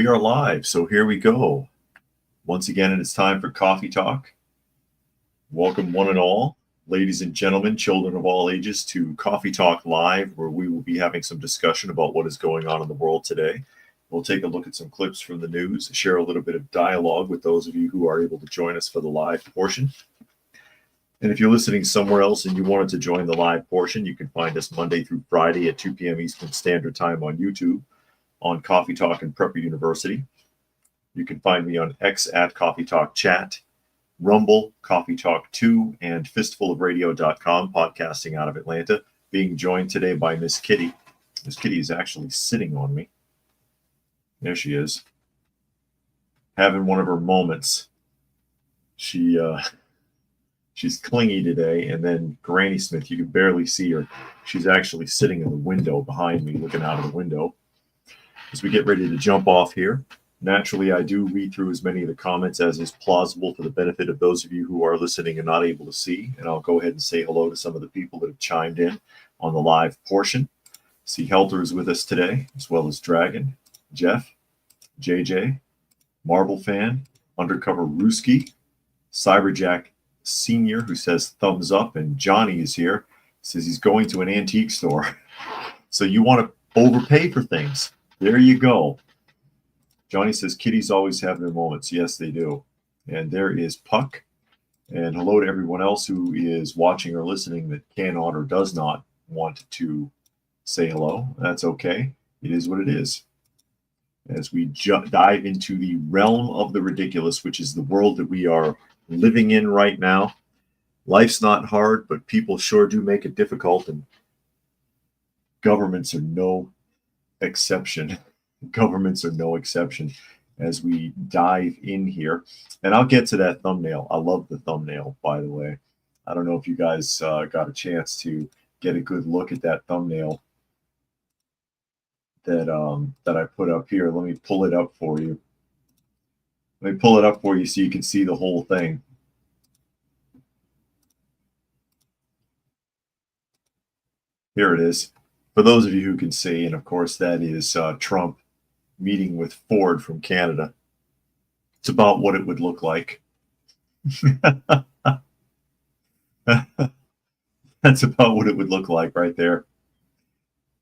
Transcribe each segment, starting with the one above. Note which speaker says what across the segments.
Speaker 1: we are live, so here we go. Once again, it's time for Coffee Talk. Welcome one and all, ladies and gentlemen, children of all ages, to Coffee Talk Live, where we will be having some discussion about what is going on in the world today. We'll take a look at some clips from the news, share a little bit of dialogue with those of you who are able to join us for the live portion. And if you're listening somewhere else and you wanted to join the live portion, you can find us Monday through Friday at 2 p.m. Eastern Standard Time on YouTube, on Coffee Talk and Prepper University. You can find me on X at Coffee Talk Chat, Rumble, Coffee Talk 2, and fistfulofradio.com, podcasting out of Atlanta. Being joined today by Miss Kitty. Miss Kitty is actually sitting on me. There she is. Having one of her moments. She's clingy today, and then Granny Smith, you can barely see her. She's actually sitting in the window behind me, looking out of the window. As we get ready to jump off here, naturally, I do read through as many of the comments as is plausible for the benefit of those of you who are listening and not able to see. And I'll go ahead and say hello to some of the people that have chimed in on the live portion. See, Helter is with us today, as well as Dragon, Jeff, JJ, Marble Fan, Undercover Rooski, Cyberjack Senior, who says thumbs up, and Johnny is here, says he's going to an antique store. So you want to overpay for things. There you go. Johnny says kitties always have their moments. Yes, they do. And there is Puck. And hello to everyone else who is watching or listening that cannot or does not want to say hello. That's okay. It is what it is. As we dive into the realm of the ridiculous, which is the world that we are living in right now. Life's not hard, but people sure do make it difficult, and governments are no exception. Governments are no exception as we dive in here. And I'll get to that thumbnail. I love the thumbnail, by the way. I don't know if you guys got a chance to get a good look at that thumbnail that I put up here. Let me pull it up for you. Let me pull it up for you so you can see the whole thing. Here it is. For those of you who can see, and of course that is Trump meeting with Ford from Canada. It's about what it would look like. That's about what it would look like right there.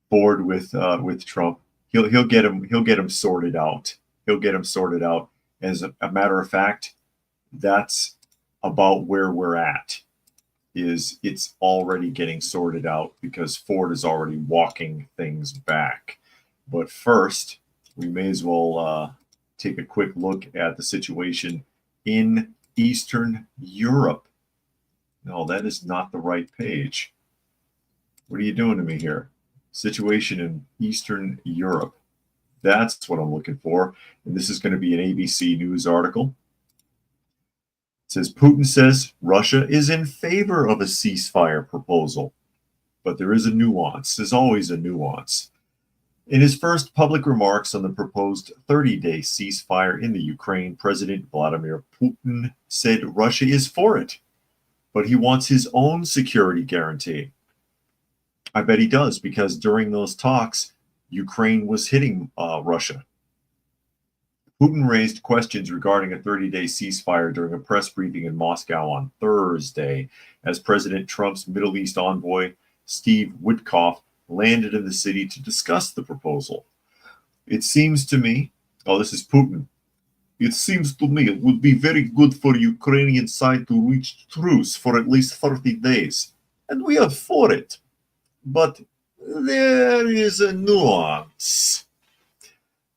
Speaker 1: Ford with Trump. He'll get him sorted out. He'll get him sorted out. As a matter of fact, that's about where we're at. It's already getting sorted out because Ford is already walking things back. But first, we may as well take a quick look at the situation in Eastern Europe. No, that is not the right page. What are you doing to me here? Situation in Eastern Europe. That's what I'm looking for. And this is going to be an ABC News article. It says, Putin says Russia is in favor of a ceasefire proposal. But there is a nuance. There's always a nuance. In his first public remarks on the proposed 30-day ceasefire in the Ukraine, President Vladimir Putin said Russia is for it, but he wants his own security guarantee. I bet he does, because during those talks, Ukraine was hitting Russia. Putin raised questions regarding a 30-day ceasefire during a press briefing in Moscow on Thursday, as President Trump's Middle East envoy, Steve Witkoff, landed in the city to discuss the proposal. It seems to me, this is Putin, it seems to me it would be very good for the Ukrainian side to reach truce for at least 30 days. And we are for it. But there is a nuance,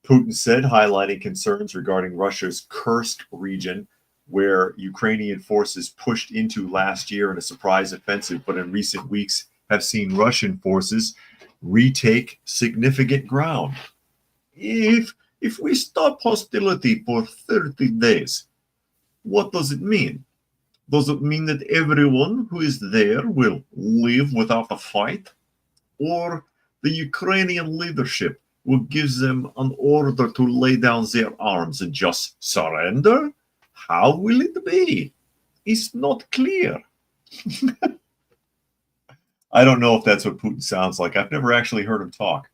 Speaker 1: Putin said, highlighting concerns regarding Russia's Kursk region, where Ukrainian forces pushed into last year in a surprise offensive, but in recent weeks have seen Russian forces retake significant ground. If we stop hostility for 30 days, what does it mean? Does it mean that everyone who is there will live without a fight? Or the Ukrainian leadership will give them an order to lay down their arms and just surrender? How will it be? It's not clear. I don't know if that's what Putin sounds like. I've never actually heard him talk.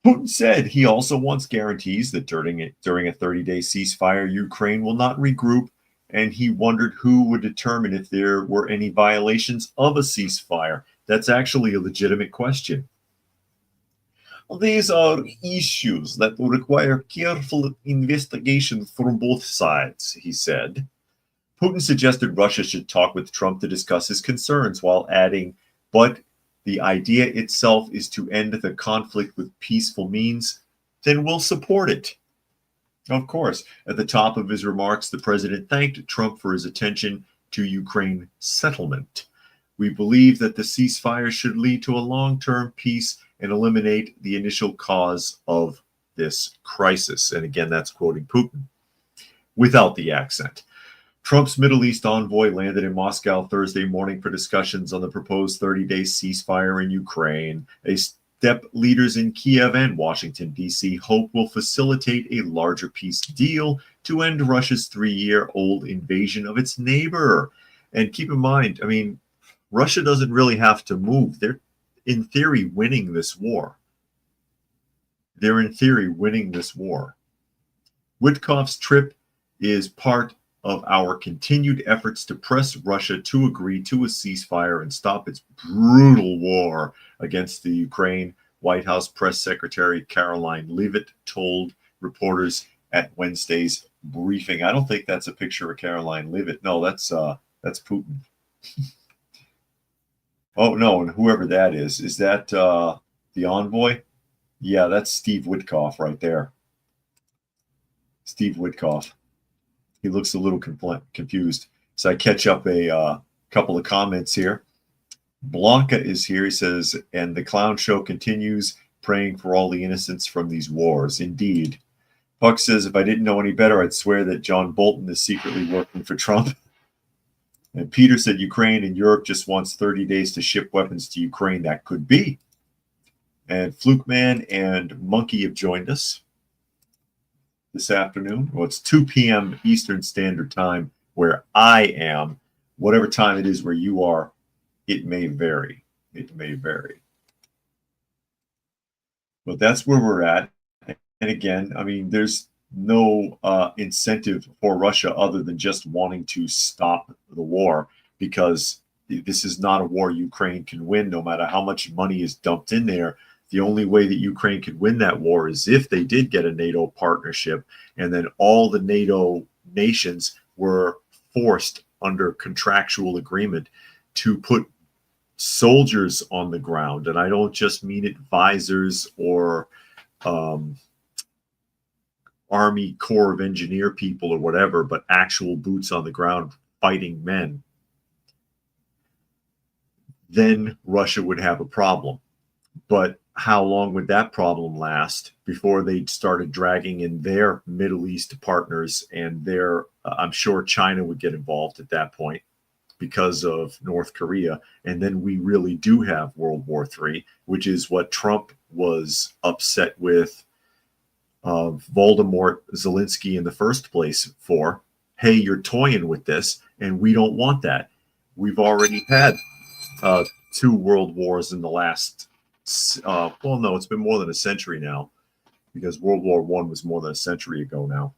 Speaker 1: Putin said he also wants guarantees that during a 30-day ceasefire, Ukraine will not regroup, and he wondered who would determine if there were any violations of a ceasefire. That's actually a legitimate question. These are issues that require careful investigation from both sides, he said. Putin suggested Russia should talk with Trump to discuss his concerns while adding, but the idea itself is to end the conflict with peaceful means, then we'll support it. Of course, at the top of his remarks, the president thanked Trump for his attention to Ukraine settlement. We believe that the ceasefire should lead to a long-term peace and eliminate the initial cause of this crisis. And again, that's quoting Putin without the accent. Trump's Middle East envoy landed in Moscow Thursday morning for discussions on the proposed 30-day ceasefire in Ukraine, a step leaders in Kiev and Washington, D.C. hope will facilitate a larger peace deal to end Russia's 3-year-old invasion of its neighbor. And keep in mind, I mean, Russia doesn't really have to move. They're, in theory, winning this war. They're, in theory, winning this war. Witkoff's trip is part of our continued efforts to press Russia to agree to a ceasefire and stop its brutal war against the Ukraine, White House Press Secretary Caroline Leavitt told reporters at Wednesday's briefing. I don't think that's a picture of Caroline Leavitt. No, that's Putin. Oh, no, and whoever that is that the envoy? Yeah, that's Steve Witkoff right there. Steve Witkoff. He looks a little confused. So I catch up a couple of comments here. Blanca is here. He says, and the clown show continues, praying for all the innocents from these wars. Indeed. Puck says, if I didn't know any better, I'd swear that John Bolton is secretly working for Trump. And Peter said, Ukraine and Europe just wants 30 days to ship weapons to Ukraine. That could be. And Flukeman and Monkey have joined us this afternoon. Well, it's 2 p.m. Eastern Standard Time where I am. Whatever time it is where you are, it may vary. It may vary. But that's where we're at. And again, I mean, there's no incentive for Russia other than just wanting to stop the war, because this is not a war Ukraine can win, no matter how much money is dumped in there. The only way that Ukraine could win that war is if they did get a NATO partnership, and then all the NATO nations were forced under contractual agreement to put soldiers on the ground. And I don't just mean advisors or Army Corps of Engineer people or whatever, but actual boots on the ground fighting men. Then Russia would have a problem. But how long would that problem last before they started dragging in their Middle East partners and their, I'm sure China would get involved at that point because of North Korea. And then we really do have World War III, which is what Trump was upset with Voldemort Zelensky in the first place for. Hey, you're toying with this, and we don't want that. We've already had 2 world wars in the last well, no, it's been more than a century now, because World War I was more than a century ago now.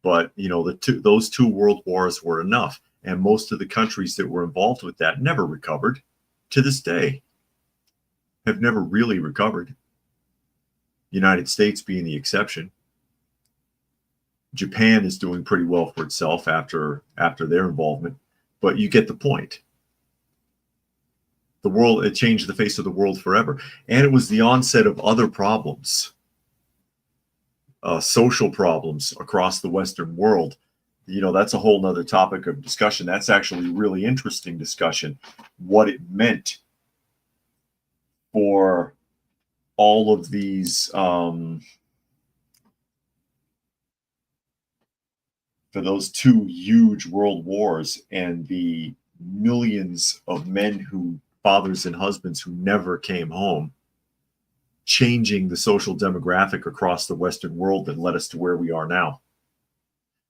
Speaker 1: But, you know, those 2 world wars were enough. And most of the countries that were involved with that never recovered. To this day, have never really recovered. United States being the exception. Japan is doing pretty well for itself after their involvement. But you get the point. The world, it changed the face of the world forever. And it was the onset of other problems, social problems across the Western world. You know, that's a whole nother topic of discussion. That's actually really interesting discussion, what it meant for all of these, for those 2 huge world wars and the millions of men who, fathers and husbands who never came home, changing the social demographic across the Western world that led us to where we are now.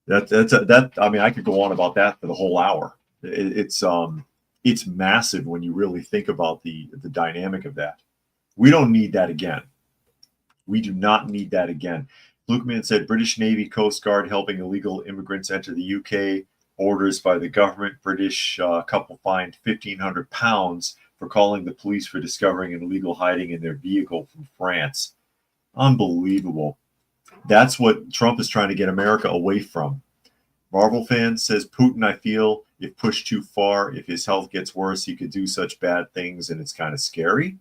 Speaker 1: That I mean, I could go on about that for the whole hour. It's massive when you really think about the dynamic of that. We don't need that again. We do not need that again. Lukeman said British Navy Coast Guard helping illegal immigrants enter the UK. Orders by the government. British couple fined £1,500 for calling the police for discovering an illegal hiding in their vehicle from France. Unbelievable. That's what Trump is trying to get America away from. Marvel fan says Putin, I feel, if pushed too far, if his health gets worse, he could do such bad things, and it's kind of scary.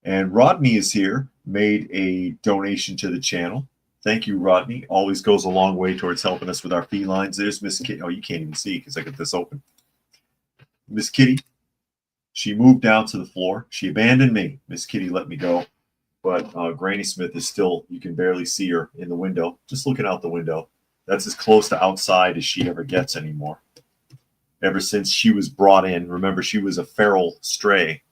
Speaker 1: And Rodney is here, made a donation to the channel. Thank you, Rodney. Always goes a long way towards helping us with our felines. There's Miss Kitty. Oh, you can't even see because I got this open. Miss Kitty, she moved down to the floor. She abandoned me. Miss Kitty let me go. But Granny Smith is still, you can barely see her in the window. Just looking out the window. That's as close to outside as she ever gets anymore. Ever since she was brought in. Remember, she was a feral stray.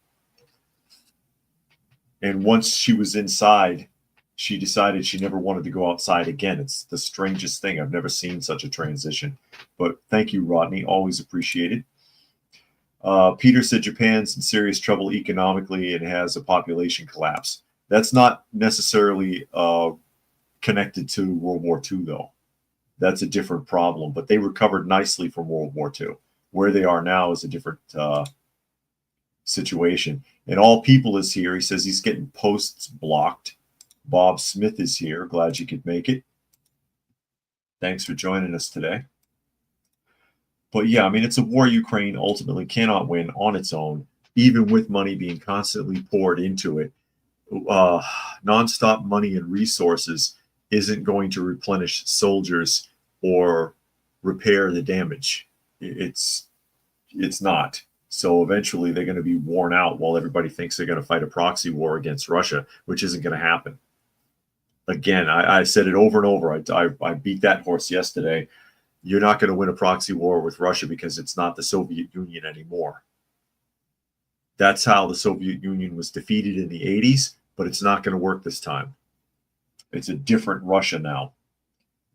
Speaker 1: And once she was inside, she decided she never wanted to go outside again. It's the strangest thing. I've never seen such a transition. But thank you, Rodney. Always appreciated. Peter said Japan's in serious trouble economically and has a population collapse. That's not necessarily connected to World War II, though. That's a different problem. But they recovered nicely from World War II. Where they are now is a different situation. And All People is here. He says he's getting posts blocked. Bob Smith is here. Glad you could make it. Thanks for joining us today. But yeah, I mean, it's a war Ukraine ultimately cannot win on its own, even with money being constantly poured into it. Nonstop money and resources isn't going to replenish soldiers or repair the damage. It's not. So eventually they're going to be worn out while everybody thinks they're going to fight a proxy war against Russia, which isn't going to happen. Again, I said it over and over. I beat that horse yesterday. You're not going to win a proxy war with Russia because it's not the Soviet Union anymore. That's how the Soviet Union was defeated in the 80s, but it's not going to work this time. It's a different Russia now.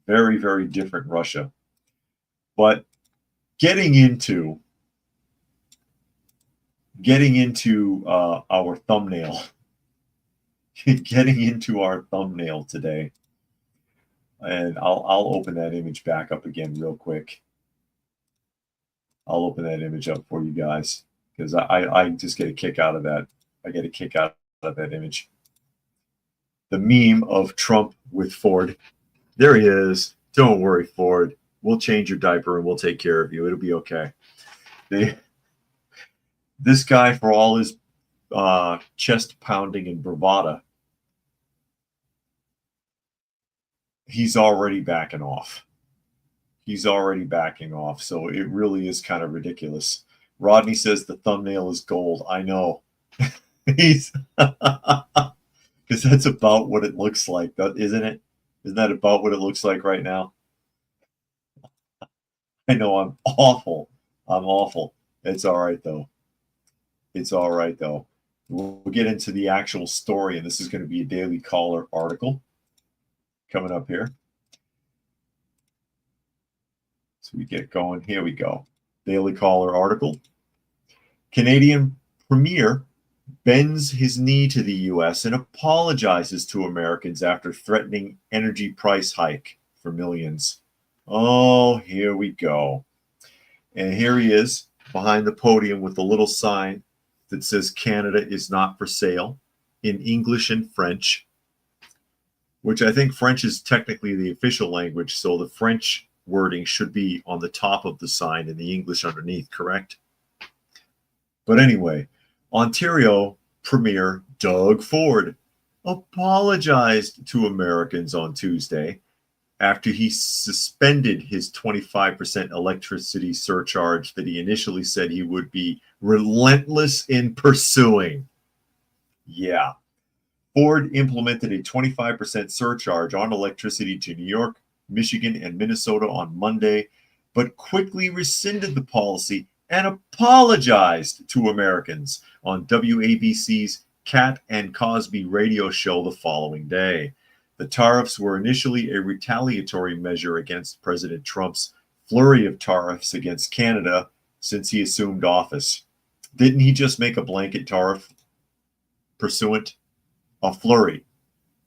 Speaker 1: Very, very different Russia. But getting into our thumbnail. Getting into our thumbnail today. And I'll open that image back up again real quick. I'll open that image up for you guys because I just get a kick out of that. I get a kick out of that image. The meme of Trump with Ford. There he is. Don't worry, Ford. We'll change your diaper and we'll take care of you. It'll be okay. This guy, for all his chest pounding and bravado, he's already backing off. He's already backing off. So it really is kind of ridiculous. Rodney says the thumbnail is gold. I know. He's because that's about what it looks like, isn't it? Isn't that about what it looks like right now? I know I'm awful. I'm awful. It's all right, though. It's all right, though. We'll get into the actual story, and this is going to be a Daily Caller article coming up here. So we get going. Here we go. Daily Caller article. Canadian Premier bends his knee to the U.S. and apologizes to Americans after threatening energy price hike for millions. Oh, here we go. And here he is behind the podium with a little sign that says Canada is not for sale in English and French, which I think French is technically the official language, so the French wording should be on the top of the sign and the English underneath, correct? But anyway, Ontario Premier Doug Ford apologized to Americans on Tuesday after he suspended his 25% electricity surcharge that he initially said he would be relentless in pursuing. Yeah. Ford implemented a 25% surcharge on electricity to New York, Michigan, and Minnesota on Monday, but quickly rescinded the policy and apologized to Americans on WABC's Cat and Cosby radio show the following day. The tariffs were initially a retaliatory measure against President Trump's flurry of tariffs against Canada since he assumed office. Didn't he just make a blanket tariff pursuant? A flurry.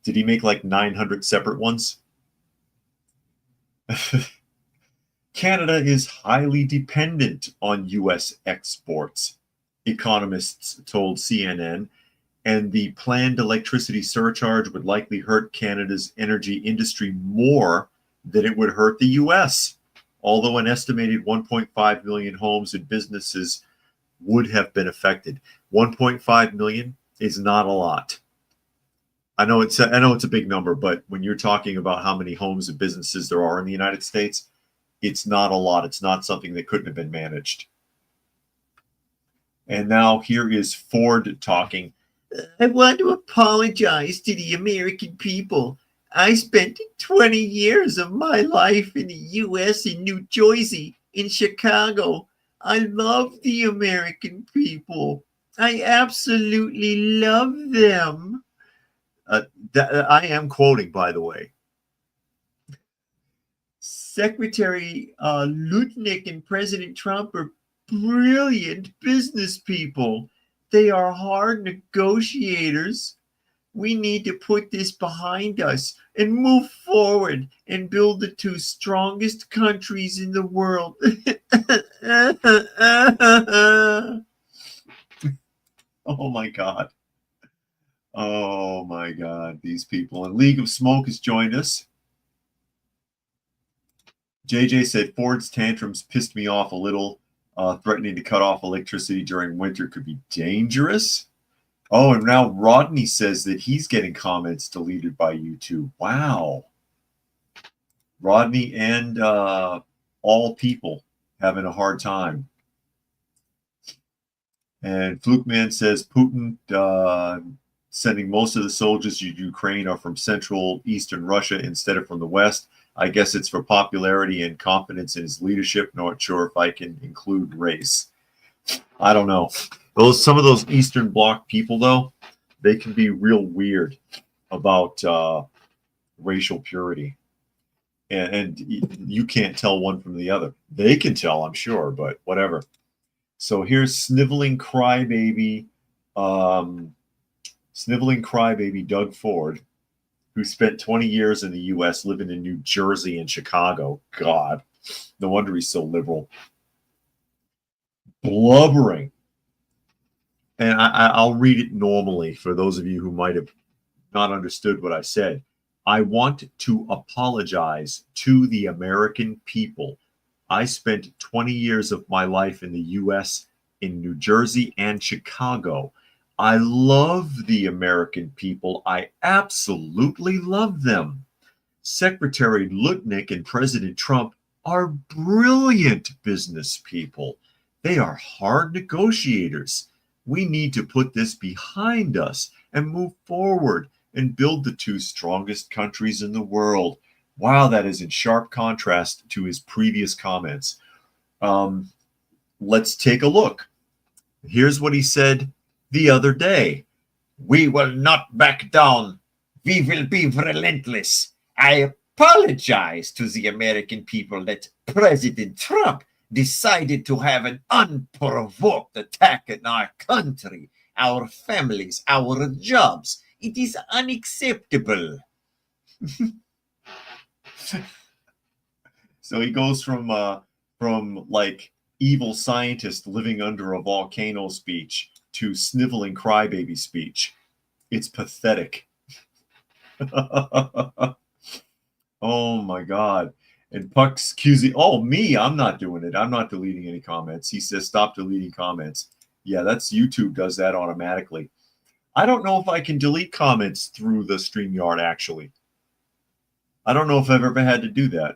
Speaker 1: Did he make like 900 separate ones? Canada is highly dependent on U.S. exports, economists told CNN, and the planned electricity surcharge would likely hurt Canada's energy industry more than it would hurt the U.S., although an estimated 1.5 million homes and businesses would have been affected. 1.5 million is not a lot. I know it's a big number, but when you're talking about how many homes and businesses there are in the United States, it's not a lot. It's not something that couldn't have been managed. And now here is Ford talking. I want to apologize to the American people. I spent 20 years of my life in the U.S., in New Jersey, in Chicago. I love the American people. I absolutely love them. I am quoting, by the way. Secretary Lutnick and President Trump are brilliant business people. They are hard negotiators. We need to put this behind us and move forward and build the two strongest countries in the world. Oh my God. Oh my God, these people. And League of Smoke has joined us. JJ said Ford's tantrums pissed me off a little. Threatening to cut off electricity during winter could be dangerous. Oh, and now Rodney says that he's getting comments deleted by YouTube. Wow. Rodney and all people having a hard time. And Fluke Man says Putin sending most of the soldiers to Ukraine are from Central Eastern Russia instead of from the West. I guess it's for popularity and confidence in his leadership. Not sure if I can include race. I don't know. Some of those Eastern Bloc people, though, they can be real weird about racial purity. And you can't tell one from the other. They can tell, I'm sure, but whatever. So here's sniveling crybaby Doug Ford, who spent 20 years in the U.S. living in New Jersey and Chicago. God, no wonder he's so liberal. Blubbering. And I'll read it normally for those of you who might have not understood what I said. I want to apologize to the American people. I spent 20 years of my life in the U.S., in New Jersey and Chicago. I love the American people. I absolutely love them. Secretary Lutnick and President Trump are brilliant business people. They are hard negotiators. We need to put this behind us and move forward and build the two strongest countries in the world. Wow, that is in sharp contrast to his previous comments. Let's take a look. Here's what he said the other day. We will not back down. We will be relentless. I apologize to the American people that President Trump decided to have an unprovoked attack on our country, our families, our jobs. It is unacceptable. So he goes from like evil scientist living under a volcano speech to sniveling crybaby speech. It's pathetic. Oh my God. And Puck's QZ, oh, me, I'm not doing it. I'm not deleting any comments. He says, stop deleting comments. Yeah, that's YouTube does that automatically. I don't know if I can delete comments through the StreamYard, actually. I don't know if I've ever had to do that.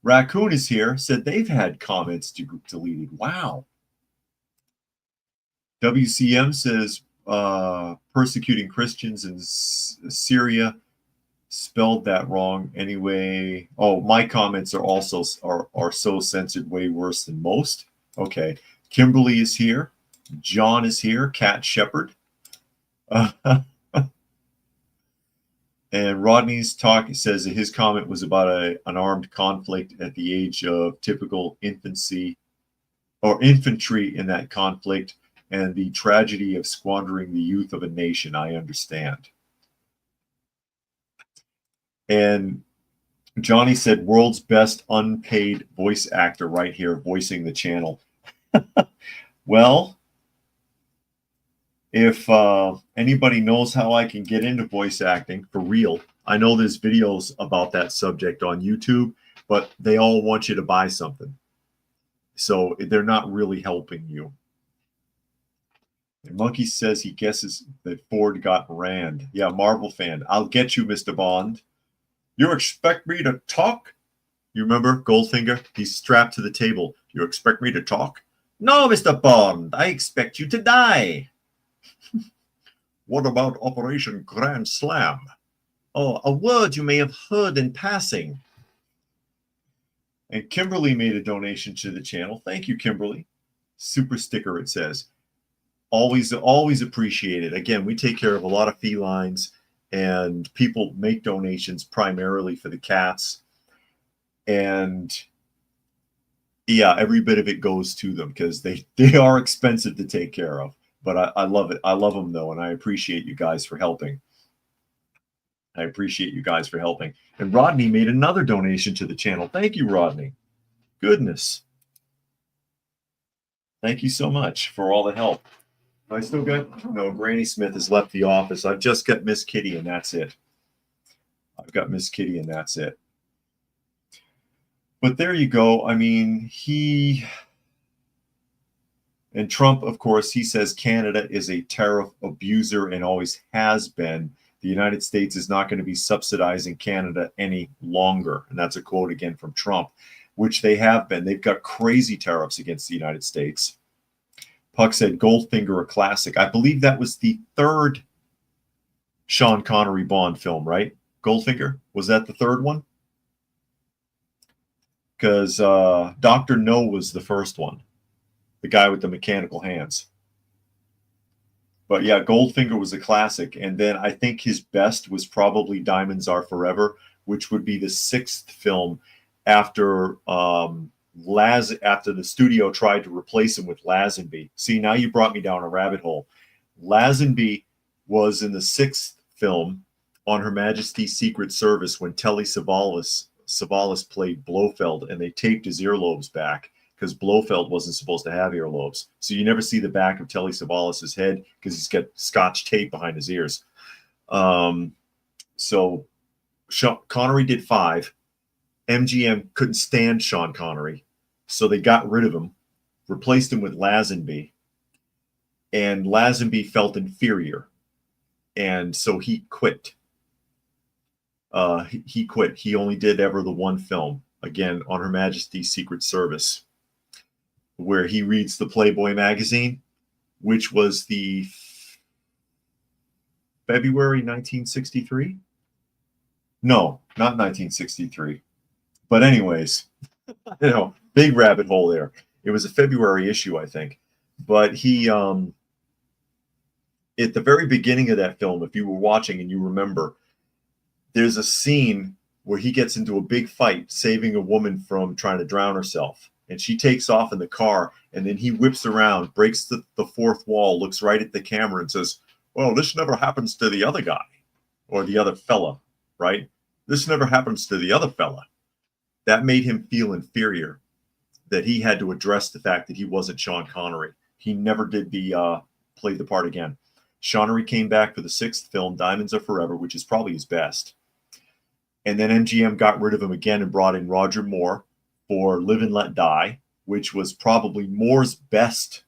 Speaker 1: Raccoon is here, said they've had comments deleted. Wow. WCM says persecuting Christians in Syria. Spelled that wrong anyway. Oh, my comments are also are so censored way worse than most. Okay. Kimberly is here. John is here. Cat Shepherd. And Rodney's talk says that his comment was about an armed conflict at the age of typical infancy or infantry in that conflict and the tragedy of squandering the youth of a nation. I understand. And Johnny said, world's best unpaid voice actor right here, voicing the channel. Well, if anybody knows how I can get into voice acting for real, I know there's videos about that subject on YouTube, but they all want you to buy something. So they're not really helping you. And Monkey says he guesses that Ford got Rand. Yeah, Marvel fan. I'll get you, Mr. Bond. You expect me to talk? You remember Goldfinger? He's strapped to the table. You expect me to talk? No, Mr. Bond. I expect you to die. What about Operation Grand Slam? Oh, a word you may have heard in passing. And Kimberly made a donation to the channel. Thank you, Kimberly. Super sticker, it says. Always appreciate it. Again, we take care of a lot of felines, and people make donations primarily for the cats. And yeah, every bit of it goes to them because they are expensive to take care of. But I love it. I love them, though, and I appreciate you guys for helping. I appreciate you guys for helping. And Rodney made another donation to the channel. Thank you, Rodney. Goodness. Thank you so much for all the help. I still got, no, Granny Smith has left the office. I've just got Miss Kitty, and that's it. I've got Miss Kitty, and that's it. But there you go. I mean, and Trump, of course, he says Canada is a tariff abuser and always has been. The United States is not going to be subsidizing Canada any longer. And that's a quote again from Trump, which they have been. They've got crazy tariffs against the United States. Puck said Goldfinger, a classic. I believe that was the third Sean Connery Bond film, right? Goldfinger? Was that the third one? Because Dr. No was the first one. The guy with the mechanical hands. But yeah, Goldfinger was a classic. And then I think his best was probably Diamonds Are Forever, which would be the sixth film after after the studio tried to replace him with Lazenby. See, now you brought me down a rabbit hole. Lazenby was in the sixth film on Her Majesty's Secret Service when Telly Savalas played Blofeld, and they taped his earlobes back because Blofeld wasn't supposed to have earlobes. So you never see the back of Telly Savalas' head because he's got Scotch tape behind his ears. So Connery did 5. MGM couldn't stand Sean Connery, so they got rid of him, replaced him with Lazenby, and Lazenby felt inferior, and so he quit. He quit. He only did ever the one film, again, on Her Majesty's Secret Service, where he reads the Playboy magazine, which was the February 1963? No, not 1963. But anyways, big rabbit hole there. It was a February issue, I think. But he, at the very beginning of that film, if you were watching and you remember, there's a scene where he gets into a big fight saving a woman from trying to drown herself. And she takes off in the car, and then he whips around, breaks the fourth wall, looks right at the camera and says, well, this never happens to the other guy or the other fella, right? This never happens to the other fella. That made him feel inferior, that he had to address the fact that he wasn't Sean Connery. He never did play the part again. Connery came back for the sixth film, Diamonds Are Forever, which is probably his best. And then MGM got rid of him again and brought in Roger Moore for Live and Let Die, which was probably Moore's best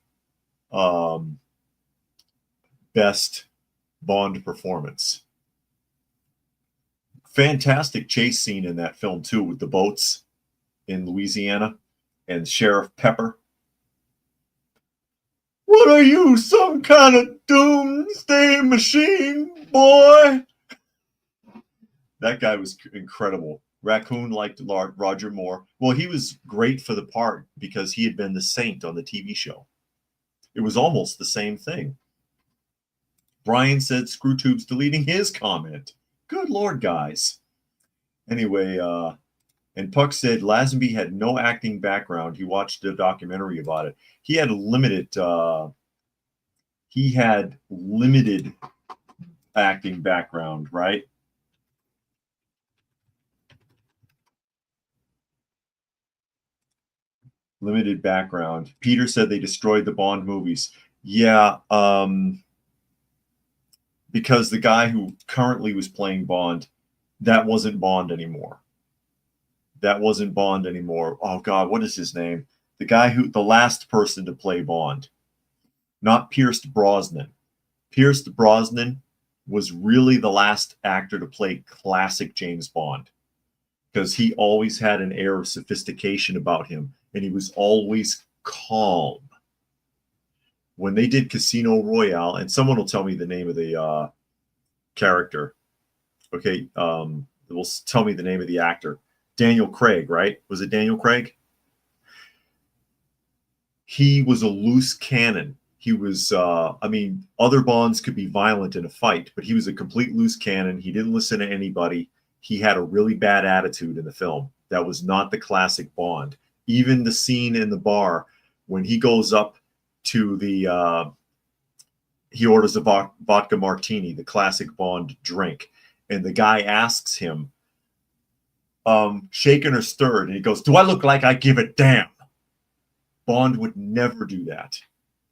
Speaker 1: Bond performance. Fantastic chase scene in that film too, with the boats in Louisiana and Sheriff Pepper. What are you, some kind of doomsday machine, boy? That guy was incredible. Raccoon liked Roger Moore. Well, he was great for the part because he had been the Saint on the TV show. It was almost the same thing. Brian said Screwtube's deleting his comment. Good Lord, guys. Anyway, and Puck said Lazenby had no acting background. He watched a documentary about it. He had limited acting background, right? Limited background. Peter said they destroyed the Bond movies. Yeah, because the guy who currently was playing Bond, that wasn't Bond anymore. That wasn't Bond anymore. Oh God, what is his name? The last person to play Bond, not Pierce Brosnan. Pierce Brosnan was really the last actor to play classic James Bond because he always had an air of sophistication about him and he was always calm. When they did Casino Royale, and someone will tell me the name of the character. Okay, will tell me the name of the actor. Daniel Craig, right? Was it Daniel Craig? He was a loose cannon. He was, I mean, other Bonds could be violent in a fight, but he was a complete loose cannon. He didn't listen to anybody. He had a really bad attitude in the film. That was not the classic Bond. Even the scene in the bar when he goes up to the, he orders a vodka martini, the classic Bond drink, and the guy asks him, shaken or stirred, and he goes, "Do I look like I give a damn?" Bond would never do that.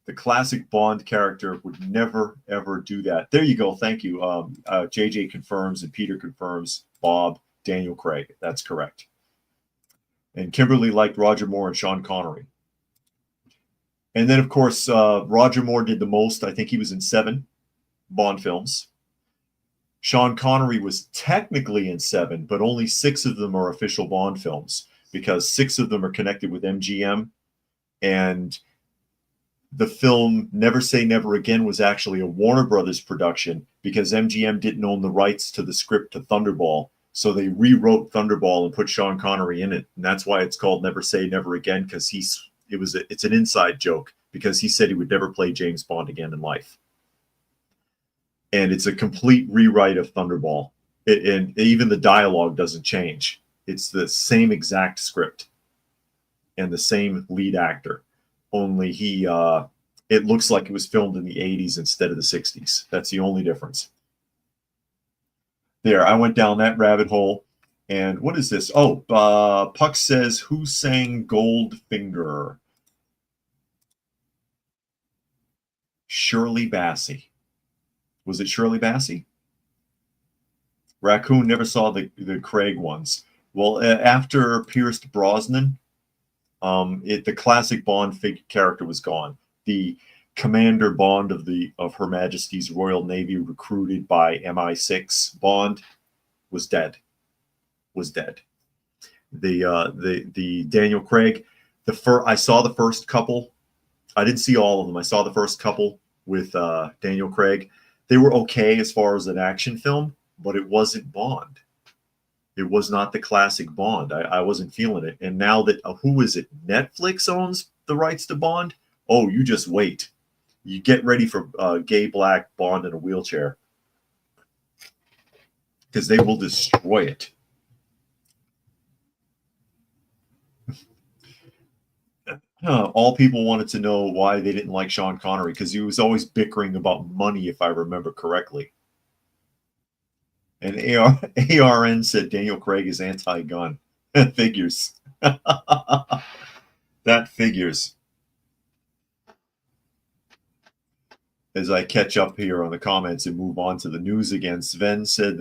Speaker 1: The classic Bond character would never, ever do that. There you go. Thank you. JJ confirms and Peter confirms. Bob, Daniel Craig. That's correct. And Kimberly liked Roger Moore and Sean Connery. And then, of course, Roger Moore did the most. I think he was in 7 Bond films. Sean Connery was technically in 7, but only 6 of them are official Bond films because 6 of them are connected with MGM. And the film Never Say Never Again was actually a Warner Brothers production because MGM didn't own the rights to the script to Thunderball. So they rewrote Thunderball and put Sean Connery in it. And that's why it's called Never Say Never Again, because it's an inside joke because he said he would never play James Bond again in life. And it's a complete rewrite of Thunderball. And even the dialogue doesn't change. It's the same exact script and the same lead actor. Only it looks like it was filmed in the 80s instead of the 60s. That's the only difference. There, I went down that rabbit hole. And what is this? Oh, Puck says, who sang Goldfinger? Shirley Bassey. Was it Shirley Bassey? Raccoon never saw the Craig ones. Well, after Pierce Brosnan, the classic Bond character was gone. The Commander Bond of Her Majesty's Royal Navy, recruited by MI6 Bond, was dead. The Daniel Craig, I saw the first couple. I didn't see all of them. I saw the first couple with Daniel Craig. They were okay as far as an action film, but it wasn't Bond. It was not the classic Bond. I wasn't feeling it. And now that, who is it? Netflix owns the rights to Bond? Oh, you just wait. You get ready for gay black Bond in a wheelchair. Because they will destroy it. All people wanted to know why they didn't like Sean Connery, because he was always bickering about money, if I remember correctly. And ARN said Daniel Craig is anti-gun. That figures. That figures. As I catch up here on the comments and move on to the news again, Sven said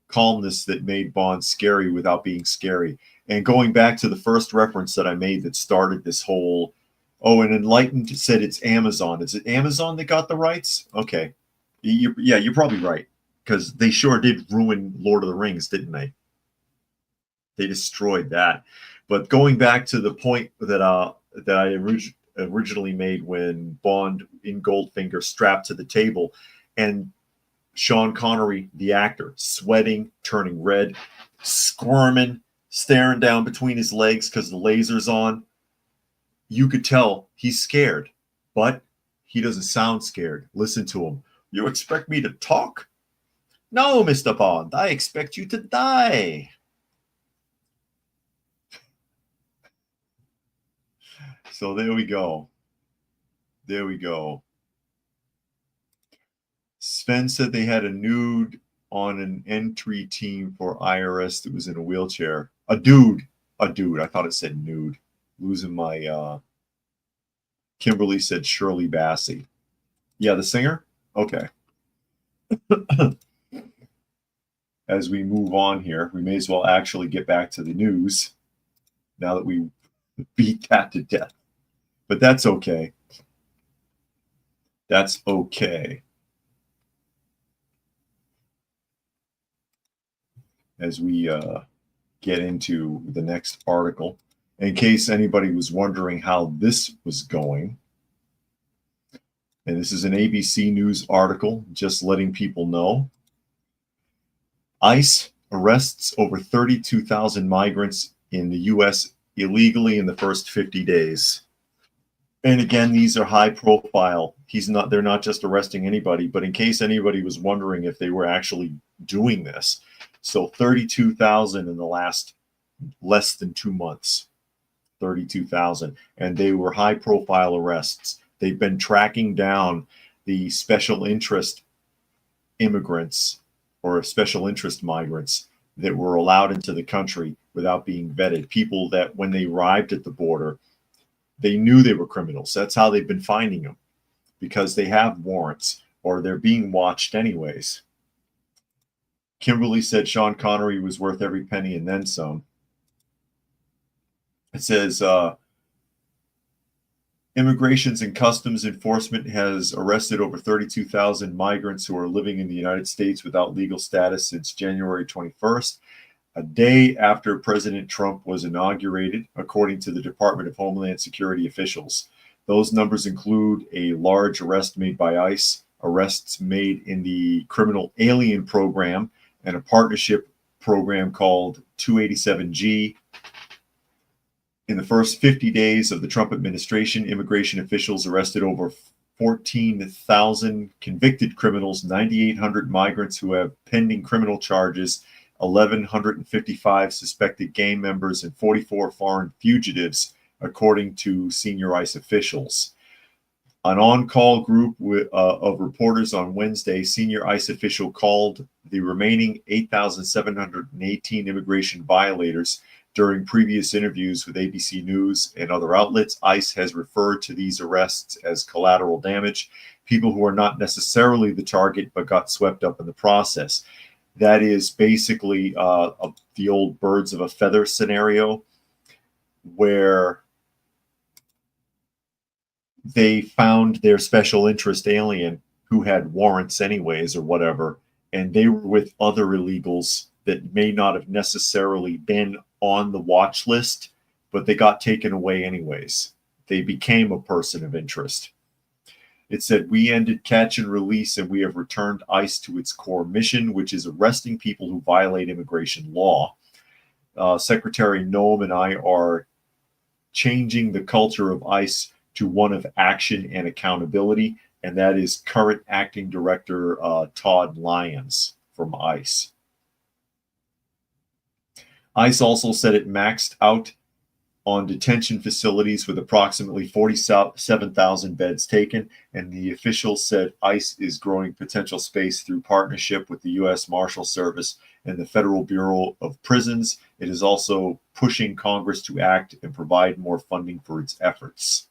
Speaker 1: calmness that made Bond scary without being scary. And going back to the first reference that I made that started this whole, and Enlightened said it's Amazon. Is it Amazon that got the rights? Okay. You're probably right. Because they sure did ruin Lord of the Rings, didn't they? They destroyed that. But going back to the point that I originally made when Bond in Goldfinger strapped to the table, and Sean Connery, the actor, sweating, turning red, squirming, staring down between his legs because the laser's on. You could tell he's scared, but he doesn't sound scared. Listen to him. You expect me to talk? No, Mr. Bond, I expect you to die. So there we go. There we go. Sven said they had a nude on an entry team for IRS that was in a wheelchair. A dude. I thought it said nude. Losing my Kimberly said Shirley Bassey. Yeah, the singer? Okay. As we move on here, we may as well actually get back to the news now that we beat that to death. But that's okay. That's okay. As we get into the next article, in case anybody was wondering how this was going, and this is an ABC News article just letting people know. ICE arrests over 32,000 migrants in the U.S. illegally in the first 50 days. And again, these are high profile. They're not just arresting anybody, but in case anybody was wondering if they were actually doing this. So 32,000 in the last less than 2 months, 32,000. And they were high profile arrests. They've been tracking down the special interest immigrants or special interest migrants that were allowed into the country without being vetted. People that when they arrived at the border, they knew they were criminals. That's how they've been finding them, because they have warrants or they're being watched anyways. Kimberly said Sean Connery was worth every penny and then some. It says Immigrations and Customs Enforcement has arrested over 32,000 migrants who are living in the United States without legal status since January 21st, a day after President Trump was inaugurated, according to the Department of Homeland Security officials. Those numbers include a large arrest made by ICE, arrests made in the criminal alien program, and a partnership program called 287G. In the first 50 days of the Trump administration, immigration officials arrested over 14,000 convicted criminals, 9,800 migrants who have pending criminal charges, 1,155 suspected gang members, and 44 foreign fugitives, according to senior ICE officials. An on-call group of reporters on Wednesday, senior ICE official called the remaining 8,718 immigration violators. During previous interviews with ABC News and other outlets, ICE has referred to these arrests as collateral damage, people who are not necessarily the target but got swept up in the process. That is basically the old birds of a feather scenario, where they found their special interest alien who had warrants anyways or whatever, and they were with other illegals that may not have necessarily been on the watch list, but they got taken away anyways. They became a person of interest. It said, we ended catch and release, and we have returned ICE to its core mission, which is arresting people who violate immigration law. Secretary Noem and I are changing the culture of ICE to one of action and accountability, and that is current acting director Todd Lyons from ICE. ICE also said it maxed out on detention facilities with approximately 47,000 beds taken, and the official said ICE is growing potential space through partnership with the U.S. Marshal Service and the Federal Bureau of Prisons. It is also pushing Congress to act and provide more funding for its efforts.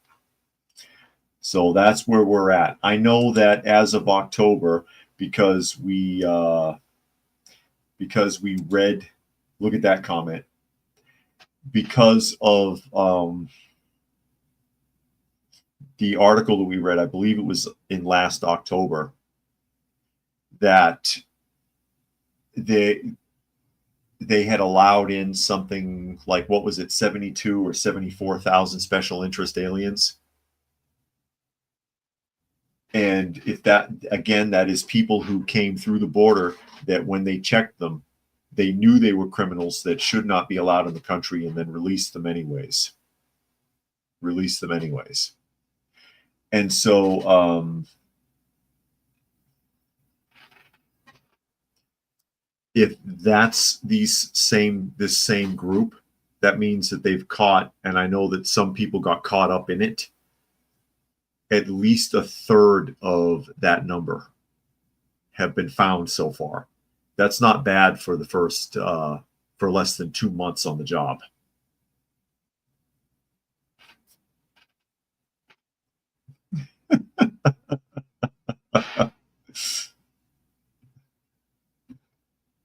Speaker 1: So that's where we're at. I know that as of October, because we read, look at that comment, because of the article that we read, I believe it was in last October, that they had allowed in something like, what was it, 72 or 74,000 special interest aliens. And if that, again, that is people who came through the border that when they checked them, they knew they were criminals that should not be allowed in the country, and then released them anyways. And so if that's this same group, that means that they've caught, and I know that some people got caught up in it, at least a third of that number have been found so far. That's not bad for the first, for less than 2 months on the job.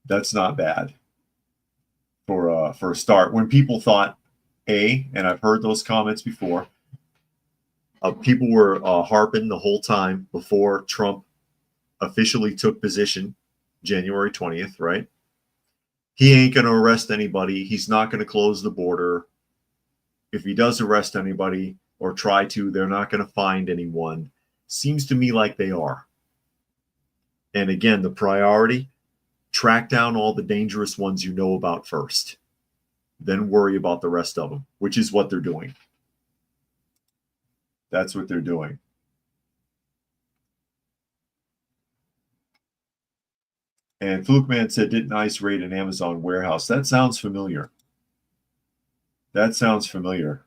Speaker 1: That's not bad for a start. When people thought and I've heard those comments before, people were harping the whole time before Trump officially took position January 20th, right? He ain't going to arrest anybody. He's not going to close the border. If he does arrest anybody or try to, they're not going to find anyone. Seems to me like they are. And again, the priority, track down all the dangerous ones you know about first. Then worry about the rest of them, which is what they're doing. That's what they're doing. And Flukeman said, didn't ICE raid an Amazon warehouse? That sounds familiar. That sounds familiar.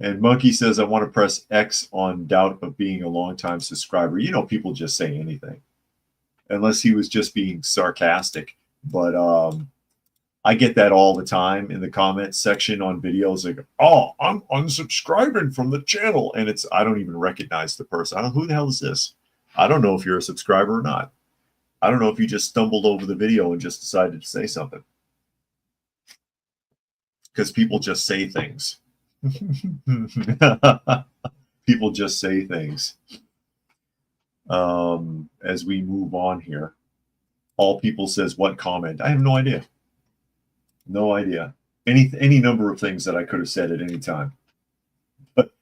Speaker 1: And Monkey says, I want to press X on doubt of being a longtime subscriber. You know, people just say anything, unless he was just being sarcastic. But I get that all the time in the comments section on videos. Like, oh, I'm unsubscribing from the channel. And I don't even recognize the person. I don't know, who the hell is this? I don't know if you're a subscriber or not. I don't know if you just stumbled over the video and just decided to say something. Because people just say things. People just say things. As we move on here, all people says, what comment? I have no idea. No idea. Any number of things that I could have said at any time. But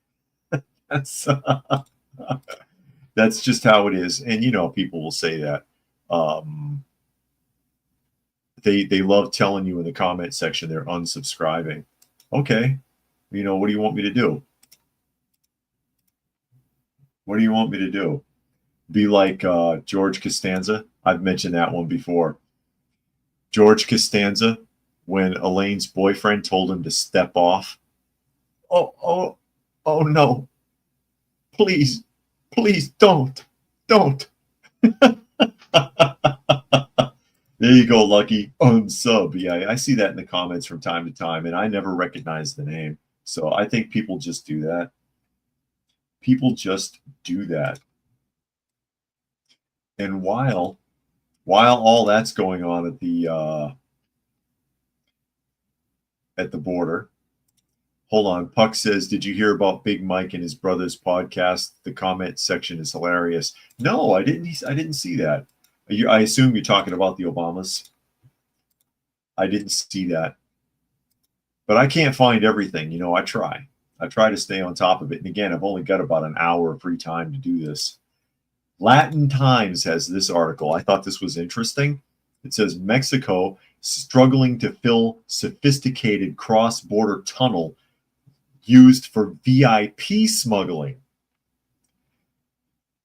Speaker 1: that's that's just how it is. And you know, people will say that. They love telling you in the comment section they're unsubscribing. Okay. You know, what do you want me to do? What do you want me to do? Be like George Costanza? I've mentioned that one before. George Costanza, when Elaine's boyfriend told him to step off. Oh no. Please, don't. There you go, Lucky. Unsub. Yeah, I see that in the comments from time to time, and I never recognize the name. So I think people just do that. People just do that. And while all that's going on at the border, hold on. Puck says, "Did you hear about Big Mike and his brother's podcast? The comment section is hilarious." No, I didn't. I didn't see that. I assume you're talking about the Obamas. I didn't see that. But I can't find everything. You know, I try to stay on top of it. And again, I've only got about an hour of free time to do this. Latin Times has this article. I thought this was interesting. It says Mexico struggling to fill sophisticated cross-border tunnel used for VIP smuggling.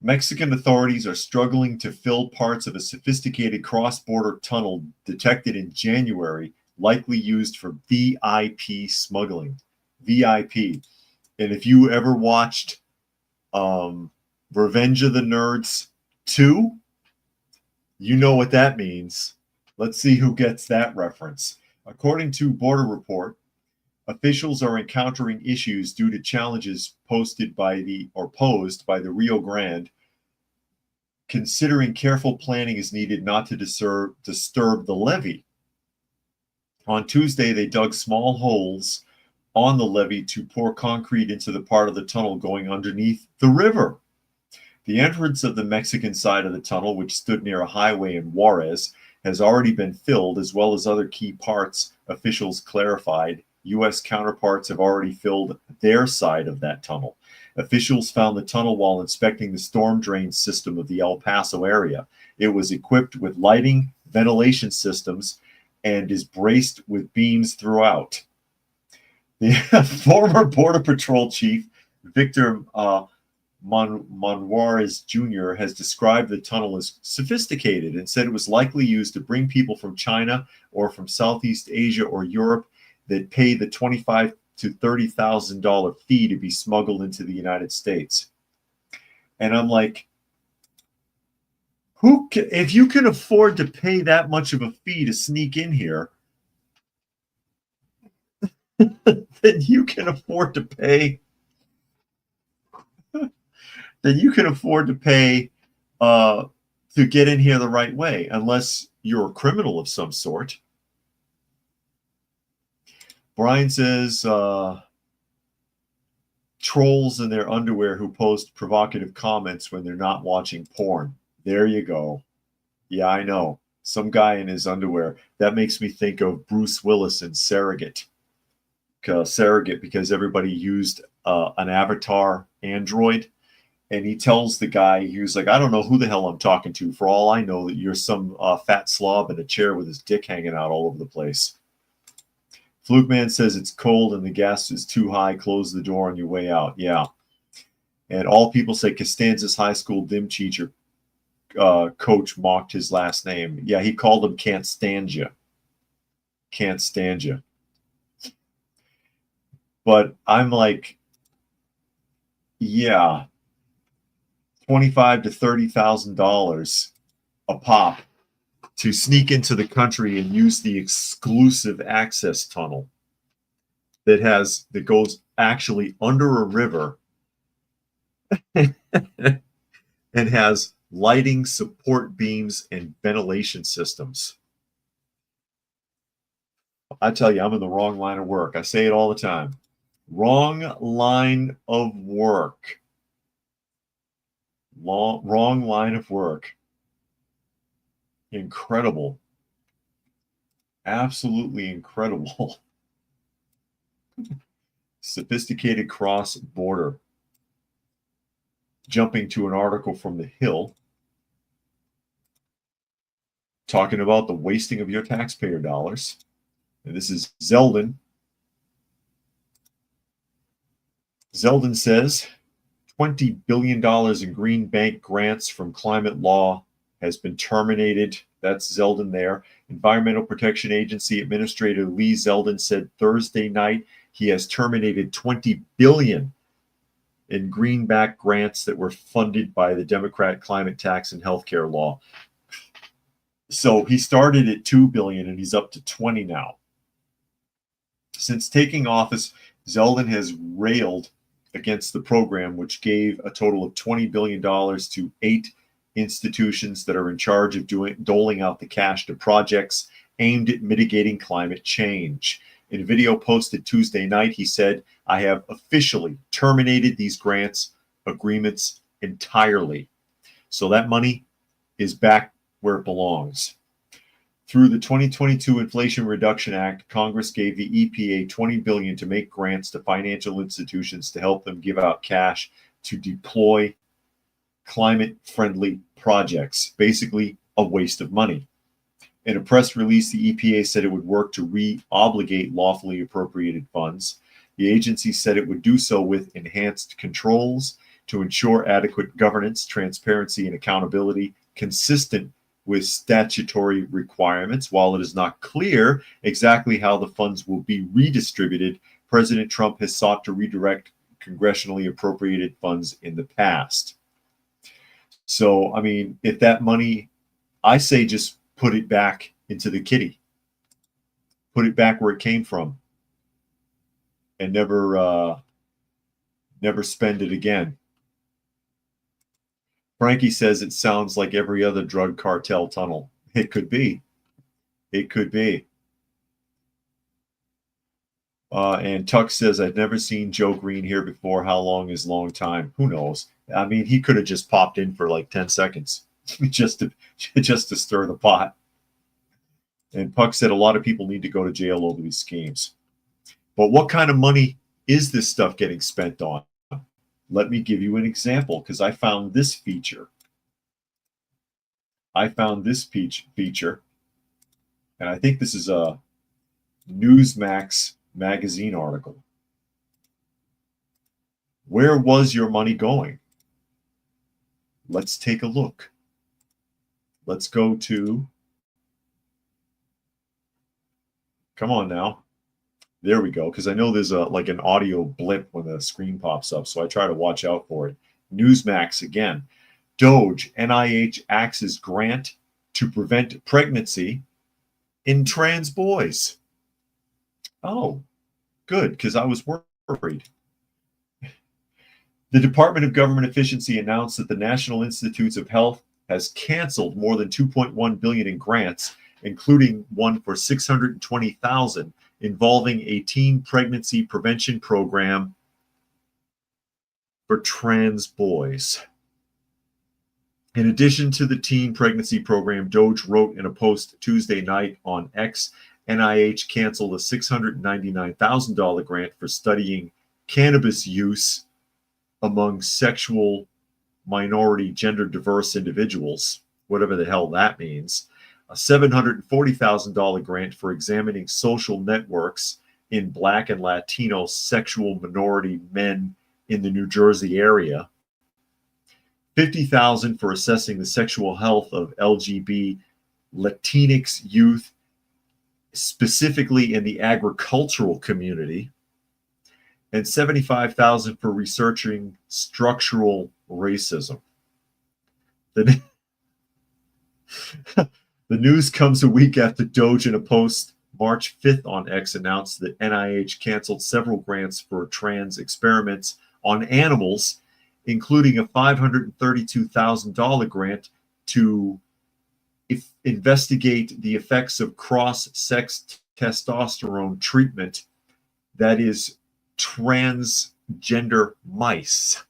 Speaker 1: Mexican authorities are struggling to fill parts of a sophisticated cross-border tunnel detected in January, likely used for VIP smuggling. VIP. And if you ever watched Revenge of the Nerds 2, you know what that means. Let's see who gets that reference. According to Border Report, officials are encountering issues due to challenges posed by the Rio Grande. Considering careful planning is needed not to disturb the levee. On Tuesday, they dug small holes on the levee to pour concrete into the part of the tunnel going underneath the river. The entrance of the Mexican side of the tunnel, which stood near a highway in Juarez, has already been filled, as well as other key parts, officials clarified. U.S. counterparts have already filled their side of that tunnel. Officials found the tunnel while inspecting the storm drain system of the El Paso area. It was equipped with lighting, ventilation systems, and is braced with beams throughout. The former Border Patrol Chief, Victor Monjuarez Jr., has described the tunnel as sophisticated and said it was likely used to bring people from China or from Southeast Asia or Europe that pay the $25,000 to $30,000 fee to be smuggled into the United States. And I'm like, if you can afford to pay that much of a fee to sneak in here, then you can afford to pay then you can afford to pay to get in here the right way, unless you're a criminal of some sort. Brian says, trolls in their underwear who post provocative comments when they're not watching porn. There you go. Yeah, I know. Some guy in his underwear. That makes me think of Bruce Willis in Surrogate. Surrogate, because everybody used an avatar android. And he tells the guy, he was like, I don't know who the hell I'm talking to. For all I know, that you're some fat slob in a chair with his dick hanging out all over the place. Flukeman says it's cold and the gas is too high. Close the door on your way out. Yeah. And all people say Costanza's high school dim teacher coach mocked his last name. Yeah, he called him Can't Stand You. Can't stand you. But I'm like, yeah, $25,000 to $30,000 a pop to sneak into the country and use the exclusive access tunnel that goes actually under a river and has lighting, support beams, and ventilation systems. I tell you, I'm in the wrong line of work. I say it all the time. Wrong line of work. Wrong line of work. Incredible. Absolutely incredible. Sophisticated cross-border. Jumping to an article from The Hill talking about the wasting of your taxpayer dollars. And this is Zeldin. Zeldin says $20 billion in green bank grants from climate law has been terminated. That's Zeldin there. Environmental Protection Agency Administrator Lee Zeldin said Thursday night he has terminated $20 billion in greenback grants that were funded by the Democrat climate tax and healthcare law. So he started at $2 billion and he's up to 20 now. Since taking office, Zeldin has railed against the program, which gave a total of $20 billion to 8 institutions that are in charge of doling out the cash to projects aimed at mitigating climate change. In a video posted Tuesday night, he said, I have officially terminated these grants agreements entirely. So that money is back where it belongs. Through the 2022 Inflation Reduction Act, Congress gave the EPA $20 billion to make grants to financial institutions to help them give out cash to deploy climate-friendly projects. Basically, a waste of money. In a press release, the EPA said it would work to re-obligate lawfully appropriated funds. The agency said it would do so with enhanced controls to ensure adequate governance, transparency, and accountability consistent with statutory requirements. While it is not clear exactly how the funds will be redistributed, President Trump has sought to redirect congressionally appropriated funds in the past. So, I mean, if that money, I say just put it back into the kitty. Put it back where it came from. And never spend it again. Frankie says it sounds like every other drug cartel tunnel. It could be. It could be. And Tuck says, I've never seen Joe Green here before. How long is long time? Who knows? I mean, he could have just popped in for like 10 seconds just to stir the pot. And Puck said a lot of people need to go to jail over these schemes. But what kind of money is this stuff getting spent on? Let me give you an example, because I found this feature. Feature, and I think this is a Newsmax magazine article. Where was your money going? Let's take a look. Let's go to, come on now. There we go, because I know there's like an audio blip when the screen pops up, so I try to watch out for it. Newsmax again. Doge, NIH axes grant to prevent pregnancy in trans boys. Oh, good, because I was worried. The Department of Government Efficiency announced that the National Institutes of Health has canceled more than 2.1 billion in grants, including one for 620,000 involving a teen pregnancy prevention program for trans boys. In addition to the teen pregnancy program, Doge wrote in a post Tuesday night on X, NIH canceled a $699,000 grant for studying cannabis use among sexual minority, gender diverse individuals, whatever the hell that means, a $740,000 grant for examining social networks in Black and Latino sexual minority men in the New Jersey area, $50,000 for assessing the sexual health of LGBT Latinx youth, specifically in the agricultural community, and $75,000 for researching structural racism. The news comes a week after Doge, in a post March 5th on X, announced that NIH canceled several grants for trans experiments on animals, including a $532,000 grant to investigate the effects of cross-sex testosterone treatment, that is, transgender mice.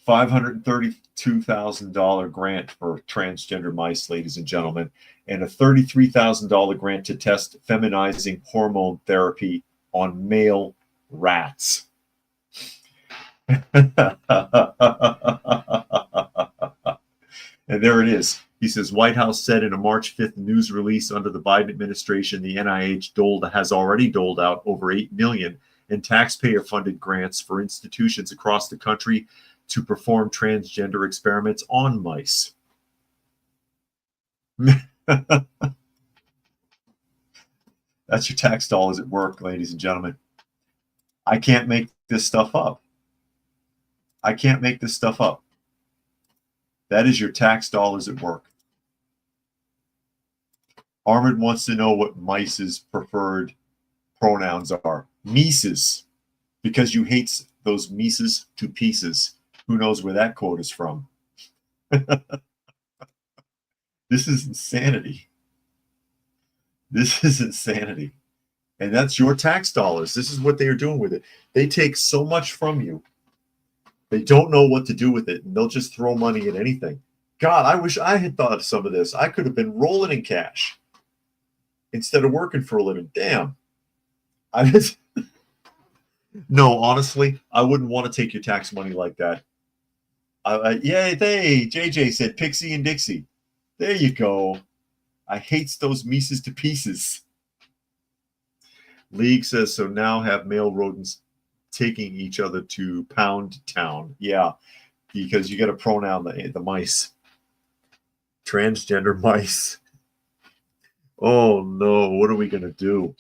Speaker 1: $532,000 grant for transgender mice, ladies and gentlemen, and a $33,000 grant to test feminizing hormone therapy on male rats. And there it is. He says, White House said in a March 5th news release, under the Biden administration, the NIH has already doled out over $8 million in taxpayer-funded grants for institutions across the country to perform transgender experiments on mice. That's your tax dollars at work, ladies and gentlemen. I can't make this stuff up. I can't make this stuff up. That is your tax dollars at work. Armand wants to know what mice's preferred pronouns are. Mises, because you hate those Mises to pieces. Who knows where that quote is from? This is insanity. This is insanity. And that's your tax dollars. This is what they are doing with it. They take so much from you. They don't know what to do with it, and they'll just throw money at anything. God, I wish I had thought of some of this. I could have been rolling in cash instead of working for a living. Damn. No, honestly, I wouldn't want to take your tax money like that. Yay, JJ said Pixie and Dixie. There you go. I hate those Mises to pieces. League says, so now have male rodents taking each other to Pound Town. Yeah, because you got to pronoun the mice. Transgender mice. Oh no, what are we going to do?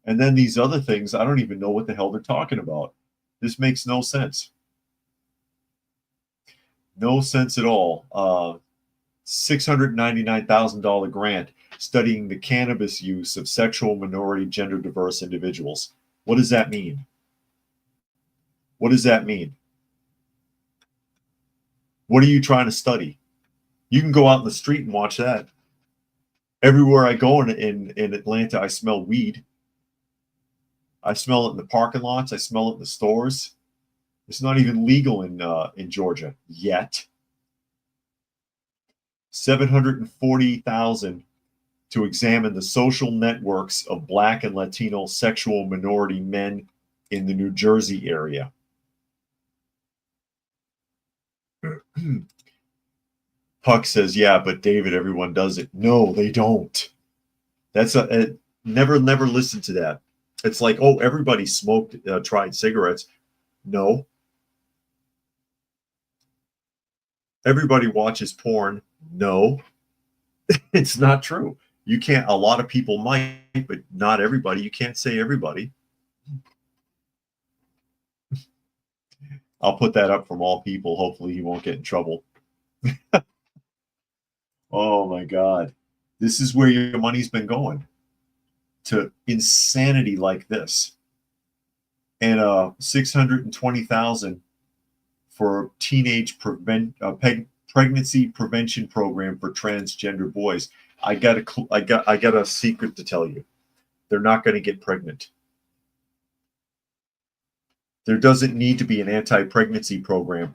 Speaker 1: And then these other things, I don't even know what the hell they're talking about. This makes no sense. No sense at all. $699,000 grant studying the cannabis use of sexual minority, gender diverse individuals. What does that mean? What does that mean? What are you trying to study? You can go out in the street and watch that. Everywhere I go in Atlanta, I smell weed. I smell it in the parking lots. I smell it in the stores. It's not even legal in Georgia yet. $740,000 to examine the social networks of Black and Latino sexual minority men in the New Jersey area. Puck says, yeah, but David, everyone does it. No, they don't. That's never listen to that. It's like, oh, everybody tried cigarettes. No. Everybody watches porn. No. It's not true. You can't, a lot of people might, but not everybody. You can't say everybody. I'll put that up from all people. Hopefully he won't get in trouble. Oh my God. This is where your money's been going, to insanity like this. and $620,000 for teenage pregnancy prevention program for transgender boys. I got a secret to tell you. They're not going to get pregnant. There doesn't need to be an anti-pregnancy program.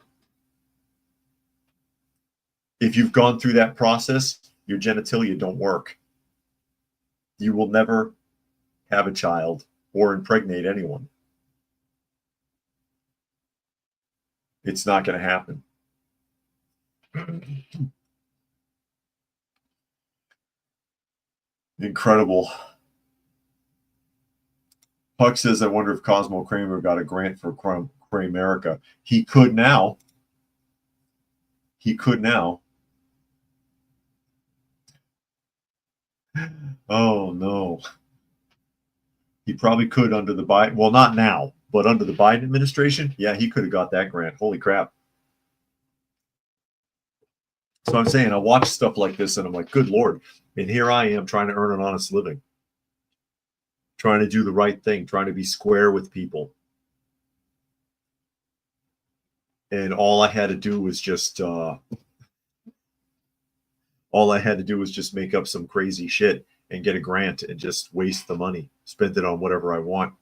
Speaker 1: If you've gone through that process, your genitalia don't work. You will never have a child or impregnate anyone. It's not going to happen. Incredible. Puck says, I wonder if Cosmo Kramer got a grant for Kramerica. He could now. He could now. Oh, no. He probably could under the Biden. Well, not now, but under the Biden administration. Yeah, he could have got that grant. Holy crap. So I'm saying I watch stuff like this and I'm like, good Lord. And here I am trying to earn an honest living, trying to do the right thing, trying to be square with people. And all I had to do was just make up some crazy shit and get a grant and just waste the money, spend it on whatever I want.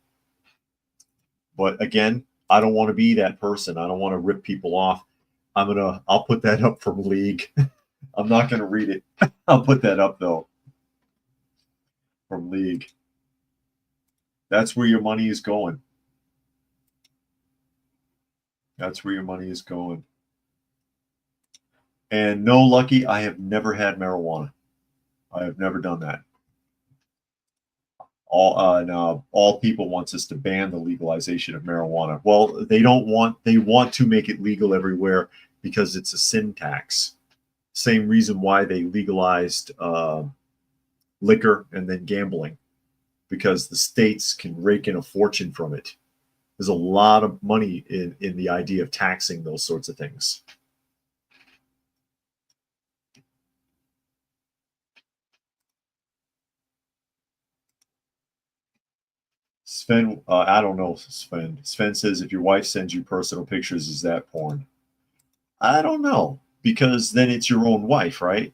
Speaker 1: But again, I don't want to be that person. I don't want to rip people off. I'll put that up from League. I'm not going to read it. I'll put that up though. From League. That's where your money is going. That's where your money is going. And no, Lucky, I have never had marijuana. I have never done that. All people wants us to ban the legalization of marijuana. Well, they want to make it legal everywhere because it's a sin tax. Same reason why they legalized liquor and then gambling, because the states can rake in a fortune from it. There's a lot of money in the idea of taxing those sorts of things. Sven, I don't know, Sven. Sven says, if your wife sends you personal pictures, is that porn? I don't know, because then it's your own wife, right?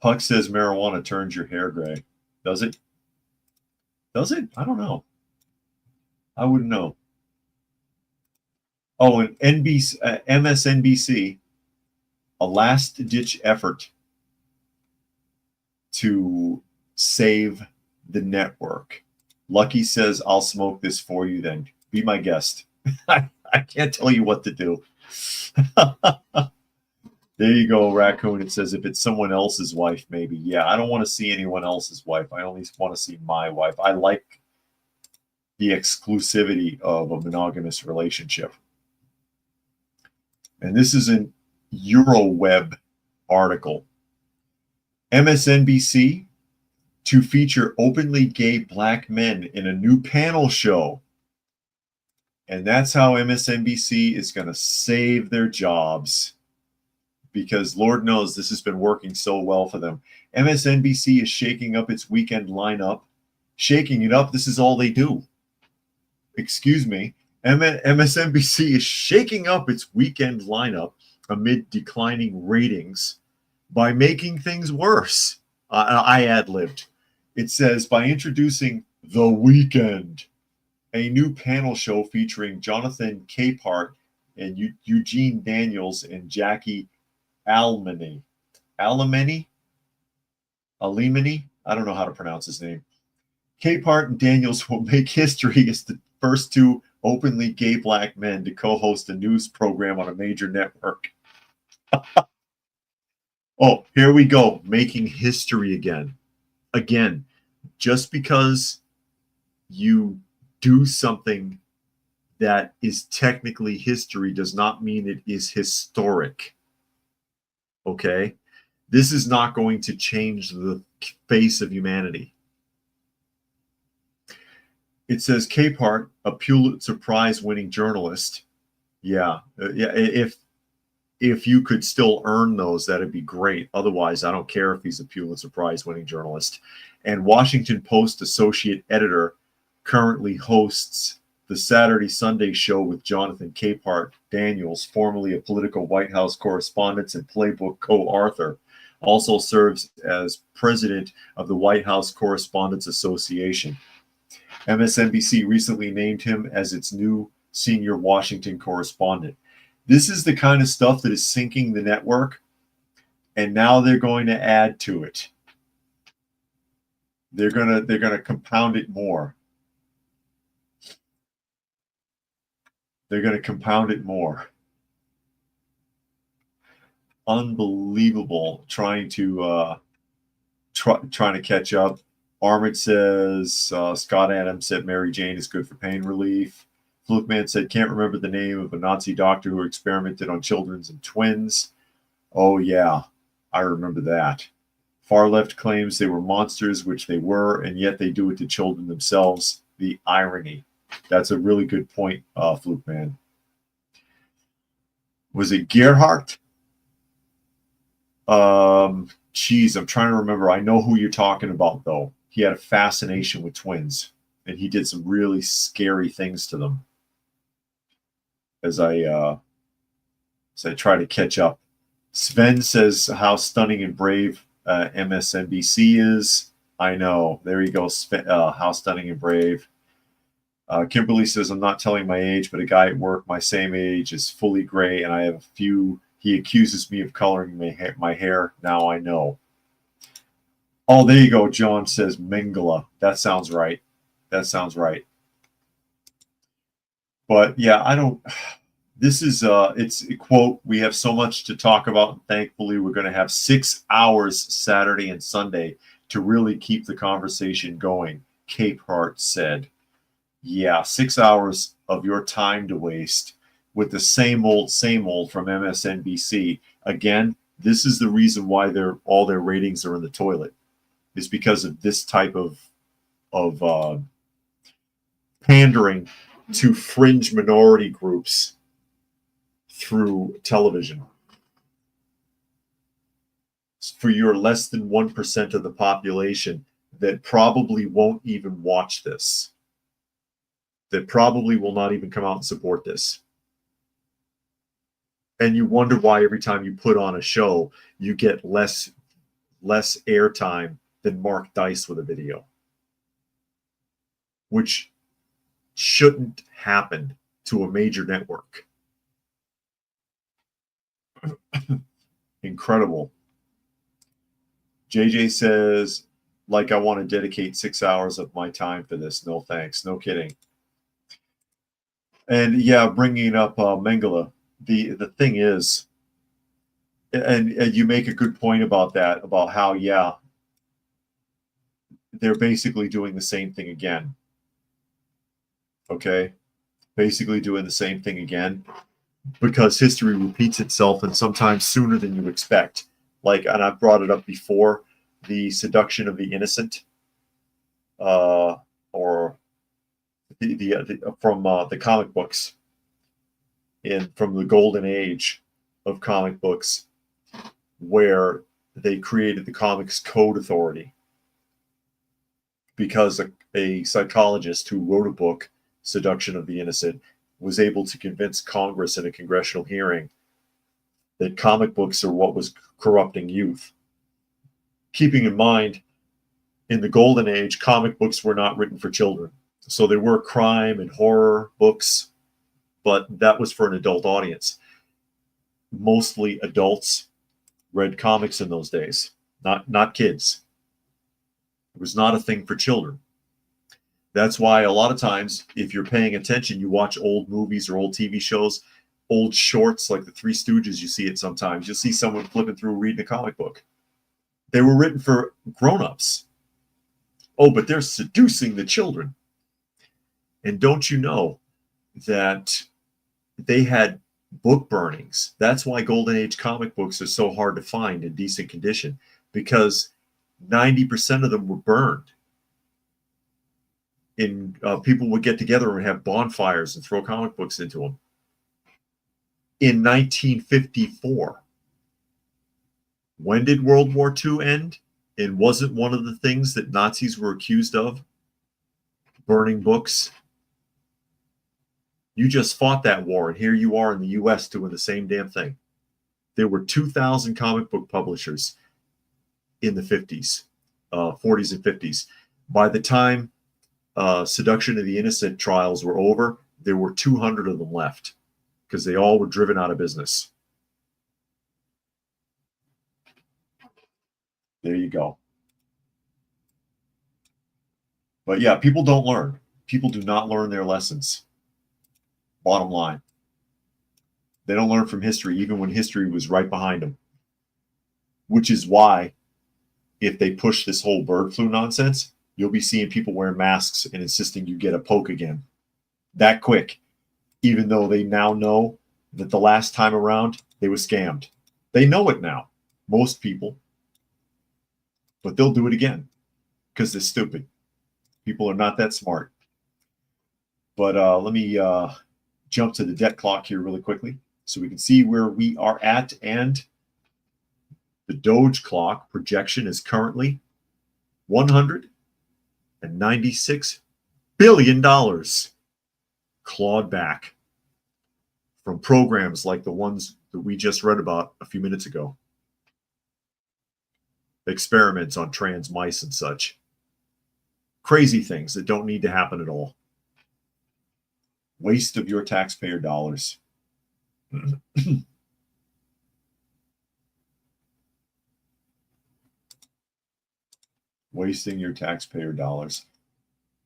Speaker 1: Puck says marijuana turns your hair gray. Does it? Does it? I don't know. I wouldn't know. Oh, and MSNBC, a last-ditch effort to save the network. Lucky says, I'll smoke this for you then. Be my guest. I can't tell you what to do. There you go, Raccoon. It says, if it's someone else's wife, maybe. Yeah, I don't want to see anyone else's wife. I only want to see my wife. I like the exclusivity of a monogamous relationship. And this is an Euroweb article. MSNBC to feature openly gay black men in a new panel show. And that's how MSNBC is going to save their jobs, because Lord knows this has been working so well for them. MSNBC is shaking up its weekend lineup. Shaking it up, this is all they do. Excuse me. MSNBC is shaking up its weekend lineup amid declining ratings by making things worse. I ad-libbed. It says, by introducing The Weekend, a new panel show featuring Jonathan Capehart and Eugene Daniels and Jackie Alemany. Alemany? I don't know how to pronounce his name. Capehart and Daniels will make history as the first two openly gay black men to co-host a news program on a major network. Oh, here we go. Making history again. Again, just because you do something that is technically history does not mean it is historic. Okay? This is not going to change the face of humanity. It says Capehart, a Pulitzer Prize winning journalist. Yeah. If if you could still earn those, that'd be great. Otherwise, I don't care if he's a Pulitzer Prize winning journalist. And Washington Post associate editor currently hosts the Saturday Sunday show with Jonathan Capehart Daniels, formerly a political White House correspondent and Playbook co-author. Also serves as president of the White House Correspondents Association. MSNBC recently named him as its new senior Washington correspondent. This is the kind of stuff that is sinking the network, and now they're going to add to it. They're gonna compound it more. They're gonna compound it more. Unbelievable. Trying to catch up. Armand says Scott Adams said Mary Jane is good for pain relief. Flukeman said can't remember the name of a Nazi doctor who experimented on children and twins. Oh yeah, I remember that. Far left claims they were monsters, which they were, and yet they do it to children themselves. The irony. That's a really good point, Flukeman. Was it Gerhardt? Geez, I'm trying to remember. I know who you're talking about, though. He had a fascination with twins, and he did some really scary things to them. As I try to catch up. Sven says how stunning and brave MSNBC is. I know. There you go. How stunning and brave. Kimberly says, I'm not telling my age, but a guy at work my same age is fully gray, and I have a few. He accuses me of coloring my hair. Now I know. Oh, there you go. John says Mengele. That sounds right. That sounds right. But yeah, I don't. This is it's a quote. We have so much to talk about. And thankfully, we're going to have 6 hours Saturday and Sunday to really keep the conversation going. Capehart said, yeah, 6 hours of your time to waste with the same old from MSNBC. Again, this is the reason why all their ratings are in the toilet, is because of this type of pandering to fringe minority groups through television. For your less than 1% of the population that probably won't even watch this, that probably will not even come out and support this. And you wonder why every time you put on a show, you get less airtime than Mark Dice with a video, which shouldn't happen to a major network. Incredible. JJ says, like I want to dedicate 6 hours of my time for this. No thanks. No kidding. And yeah, bringing up Mengele, the thing is, and you make a good point about that, about how, yeah, they're basically doing the same thing again. Okay? Basically doing the same thing again, because history repeats itself, and sometimes sooner than you expect. Like, and I've brought it up before, the seduction of the innocent, or from the comic books, from the golden age of comic books, where they created the Comics Code Authority because a psychologist who wrote a book, Seduction of the Innocent, was able to convince Congress in a congressional hearing that comic books are what was corrupting youth. Keeping in mind, in the golden age, comic books were not written for children. So there were crime and horror books, but that was for an adult audience. Mostly adults read comics in those days, not kids. It was not a thing for children. That's why a lot of times, if you're paying attention, you watch old movies or old TV shows, old shorts like the Three Stooges, you see it sometimes. You'll see someone flipping through reading a comic book. They were written for grown-ups. Oh, but they're seducing the children. And don't you know that they had book burnings? That's why Golden Age comic books are so hard to find in decent condition, because 90% of them were burned. People would get together and have bonfires and throw comic books into them. in 1954. When did World War II end? And wasn't one of the things that Nazis were accused of burning books? You just fought that war, and here you are in the US doing the same damn thing. There were 2,000 comic book publishers in the 50s, 40s and 50s. By the time Seduction of the Innocent trials were over, there were 200 of them left because they all were driven out of business. There you go. But yeah, people don't learn. People do not learn their lessons. Bottom line. They don't learn from history, even when history was right behind them. Which is why, if they push this whole bird flu nonsense, you'll be seeing people wearing masks and insisting you get a poke again. That quick. Even though they now know that the last time around, they were scammed. They know it now. Most people. But they'll do it again. Because they're stupid. People are not that smart. But let me jump to the debt clock here really quickly so we can see where we are at. And the Doge clock projection is currently $196 billion clawed back from programs like the ones that we just read about a few minutes ago. Experiments on trans mice and such. Crazy things that don't need to happen at all. Waste of your taxpayer dollars. Wasting your taxpayer dollars.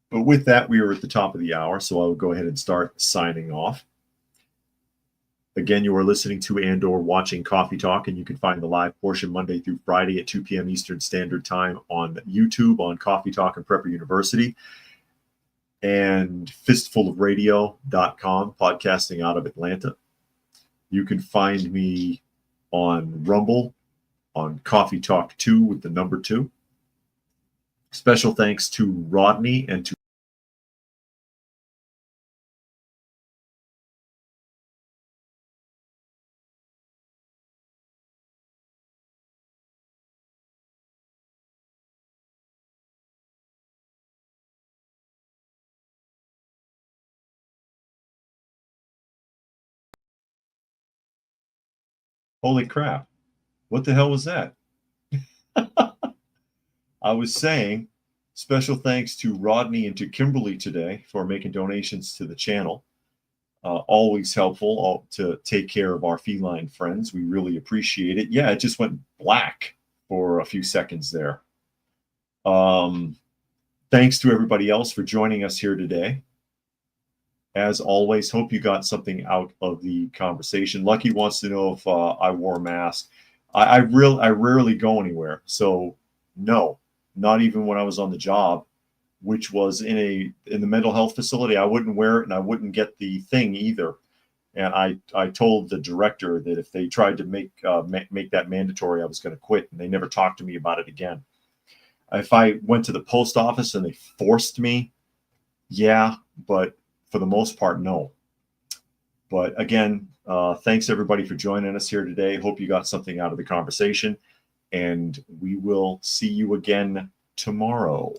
Speaker 1: But with that, we are at the top of the hour, so I will go ahead and start signing off. Again, you are listening to and/or watching Coffee Talk, and you can find the live portion Monday through Friday at 2 p.m. Eastern Standard Time on YouTube on Coffee Talk and Prepper University, and fistfulofradio.com, podcasting out of Atlanta. You can find me on Rumble on Coffee Talk 2 with the number 2. Special thanks to Rodney and to holy crap. What the hell was that? I was saying special thanks to Rodney and to Kimberly today for making donations to the channel. Always helpful to take care of our feline friends. We really appreciate it. Yeah, it just went black for a few seconds there. Thanks to everybody else for joining us here today. As always, hope you got something out of the conversation. Lucky wants to know if I wore a mask. I rarely go anywhere, so no, not even when I was on the job, which was in the mental health facility. I wouldn't wear it, and I wouldn't get the thing either. And I told the director that if they tried to make that mandatory, I was going to quit, and they never talked to me about it again. If I went to the post office and they forced me, yeah, but for the most part, no. But again, thanks everybody for joining us here today. Hope you got something out of the conversation, and we will see you again tomorrow.